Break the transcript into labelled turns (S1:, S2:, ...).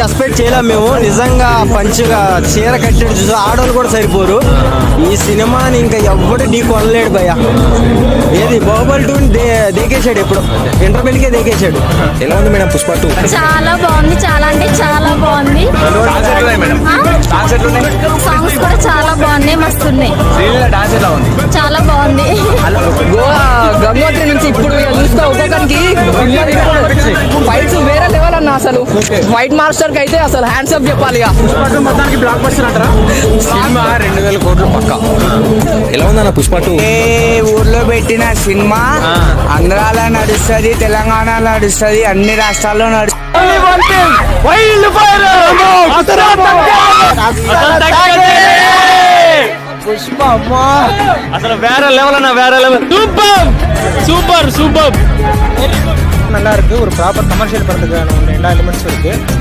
S1: Expect చేయలేము మేము. నిజంగా పంచుగా చీర కట్టాడు చూసి ఆడవాళ్ళు కూడా సరిపోరు. ఈ సినిమాని ఇంకా ఎవ్వడు ఢీ కొనలేడు భయ్య. ఏది బాహుబలి 2 దేకేశాడు, ఎప్పుడు ఇంటర్వెల్కే దేకేశాడు.
S2: ఎలా ఉంది మేడం పుష్ప 2?
S3: చాలా బాగుంది, చాలా అంటే చాలా బాగుంది. సాంగ్స్ కూడా చాలా బాగున్నాయి, మస్తున్నాయి. చాలా బాగుంది.
S4: గంగోత్రి నుంచి ఇప్పుడు చూస్తే ఒక్కొక్కరికి ఫైట్స్ వేరే లెవెల్ అన్న. అసలు ఫైట్ మాస్టర్ కి అయితే అసలు హ్యాండ్స్ అప్ చెప్పాలి.
S5: మొత్తానికి బ్లాక్ బస్టర్ అంటారా?
S2: సినిమా 2000 కోట్లు పక్కా. ఎలా ఉందన్న పుష్ప 2?
S6: ఊర్లో పెట్టిన సినిమా ఆంధ్రాలో నడుస్తుంది, తెలంగాణలో నడుస్తుంది, అన్ని రాష్ట్రాల్లో నడుస్తుంది.
S1: పుష్ప అమ్మా
S5: అసలు వేరే లెవెల్ అన్న, వేరే లెవెల్. Super super super.
S1: நல்லா இருக்கு. ஒரு ப்ராப்பர் கமர்ஷியல் படத்துக்கான எல்லா எலிமெண்ட்ஸும் இருக்கு.